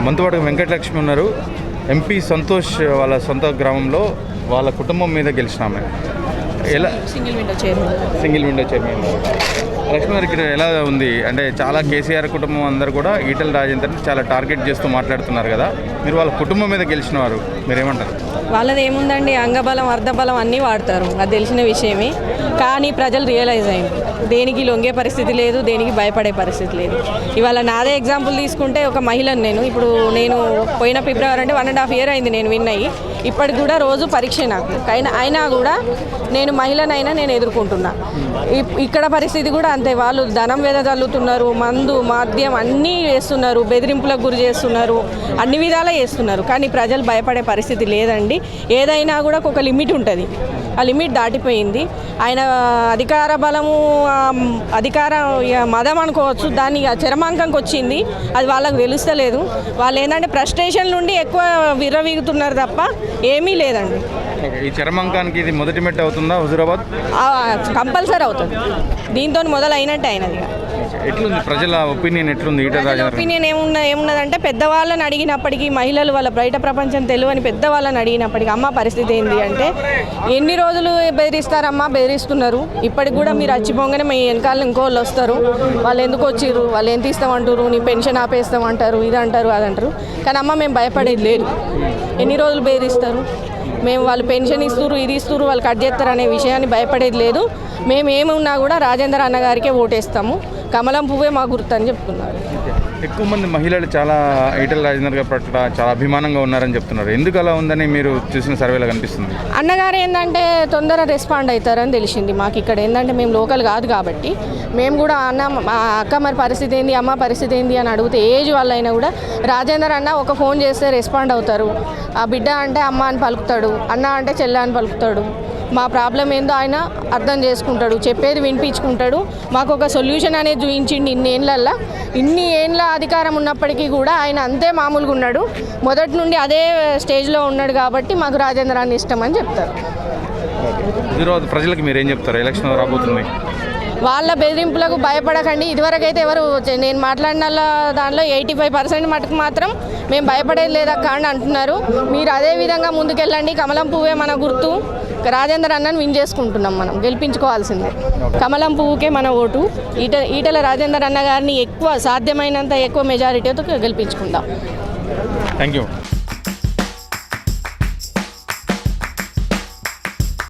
మనతో వెంకటలక్ష్మి ఉన్నారు. ఎంపీ సంతోష్ వాళ్ళ సొంత గ్రామంలో వాళ్ళ కుటుంబం మీద గెలిచినామే. ఎలా సింగిల్ విండో చైర్మన్ లక్ష్మి గారు ఇక్కడ ఎలా ఉంది అంటే చాలా కేసీఆర్ కుటుంబం అందరూ కూడా ఈటెల రాజేందర్ని చాలా టార్గెట్ చేస్తూ మాట్లాడుతున్నారు కదా, మీరు వాళ్ళ కుటుంబం మీద గెలిచిన వారు, మీరేమంటారు? వాళ్ళది ఏముందండి, అంగబలం అర్ధబలం అన్నీ వాడతారు, అది తెలిసిన విషయమే. కానీ ప్రజలు రియలైజ్ అయింది, దేనికి లొంగే పరిస్థితి లేదు, దేనికి భయపడే పరిస్థితి లేదు. ఇవాళ నాదే ఎగ్జాంపుల్ తీసుకుంటే ఒక మహిళను నేను పోయిన ఫిబ్రవరి అంటే 1.5 year అయింది నేను విన్ అయ్యి. ఇప్పటికి కూడా రోజు పరీక్ష నాకు అయినా కూడా నేను మహిళనైనా నేను ఎదుర్కొంటున్నా. ఇక్కడ పరిస్థితి కూడా అంతే, వాళ్ళు ధనం వెదజల్లుతున్నారు, మందు మద్యం అన్నీ చేస్తున్నారు, బెదిరింపులకు గురి చేస్తున్నారు, అన్ని విధాలా చేస్తున్నారు. కానీ ప్రజలు భయపడే పరిస్థితి లేదండి. ఏదైనా కూడా ఒక లిమిట్ ఉంటుంది, ఆ లిమిట్ దాటిపోయింది. ఆయన అధికార బలము అధికార మదం అనుకోవచ్చు, దాన్ని చరమాంకంకి వచ్చింది, అది వాళ్ళకు తెలుస్తలేదు. వాళ్ళు ఏంటంటే ఫ్రస్ట్రేషన్ నుండి ఎక్కువ విర్రవీగుతున్నారు తప్ప ఏమీ లేదండి. ఈ చరమాంకానికి ఇది మొదటి మెట్టు అవుతుందా హుజూరాబాద్? కంపల్సరీ అవుతుంది, దీంతో మొదలైనట్టే అయినది. ఎట్లుంది ప్రజల ఒపీనియన్, ఎట్లుంది ఒపీనియన్ ఏమున్నదంటే, పెద్దవాళ్ళని అడిగినప్పటికీ, మహిళలు వాళ్ళ బయట ప్రపంచం తెలియని పెద్దవాళ్ళని అడిగినప్పటికీ అమ్మ పరిస్థితి ఏంటి అంటే, ఎన్ని రోజులు బెదిరిస్తారమ్మా, బెదిరిస్తున్నారు, ఇప్పటికి కూడా మీరు వచ్చిపోగానే మీ వెనకాల ఇంకోళ్ళు వస్తారు, వాళ్ళు ఎందుకు వచ్చిర్రు, వాళ్ళు ఎంత ఇస్తామంటారు, నీ పెన్షన్ ఆపేస్తామంటారు, ఇది అంటారు అది అంటారు. కానీ అమ్మ మేము భయపడేది లేదు, ఎన్ని రోజులు బెదిరిస్తారు, మేము వాళ్ళు పెన్షన్ ఇస్తున్నారు, ఇది ఇస్తున్నారు, వాళ్ళు కట్ చేస్తారు అనే విషయాన్ని భయపడేది లేదు. మేము ఏమున్నా కూడా రాజేందర్ అన్నగారికే ఓటేస్తాము, కమలం పువ్వే మా గుర్తు అని చెప్తున్నారు. ఎక్కువ మంది మహిళలు చాలా ఈటెల రాజేందర్ గారి పట్ల చాలా అభిమానంగా ఉన్నారని చెప్తున్నారు. ఎందుకు అలా ఉందని మీరు చూసిన సర్వేలో కనిపిస్తుంది? అన్నగారు ఏంటంటే తొందర రెస్పాండ్ అవుతారని తెలిసింది మాకు. ఇక్కడ ఏంటంటే మేము లోకల్ కాదు కాబట్టి మేము కూడా అక్క మరి పరిస్థితి ఏంది, అమ్మ పరిస్థితి ఏంది అని అడిగితే ఏజ్ వాళ్ళైనా కూడా రాజేందర్ అన్న ఒక ఫోన్ చేస్తే రెస్పాండ్ అవుతారు. ఆ బిడ్డ అంటే అమ్మ అని పలుకుతాడు, అన్న అంటే చెల్ల అని పలుకుతాడు, మా ప్రాబ్లం ఏందో ఆయన అర్థం చేసుకుంటాడు, చెప్పేది వినిపించుకుంటాడు, మాకు ఒక సొల్యూషన్ అనేది చూపించిండి. ఇన్ని ఏళ్ళ అధికారం ఉన్నప్పటికీ కూడా ఆయన అంతే మామూలుగా ఉన్నాడు, మొదటి నుండి అదే స్టేజ్లో ఉన్నాడు కాబట్టి మాకు రాజేంద్ర అన్న ఇష్టం అని చెప్తారు. ఈరోజు ప్రజలకు మీరేం చెప్తారు? ఎలక్షన్ రాబోతుంది, వాళ్ళ బెదిరింపులకు భయపడకండి. ఇదివరకైతే ఎవరు నేను మాట్లాడిన దానిలో 85% మటుకు మాత్రం మేము భయపడేది లేదా కానీ అంటున్నారు. మీరు అదే విధంగా ముందుకెళ్ళండి, కమలం పువ్వే మన గుర్తు, రాజేందర్ అన్నని విన్ చేసుకుంటున్నాం, మనం గెలిపించుకోవాల్సిందే. కమలం పువ్వుకే మన ఓటు. ఈటెల రాజేందర్ అన్న గారిని సాధ్యమైనంత ఎక్కువ మెజారిటీతో గెలిపించుకుందాం. Thank you.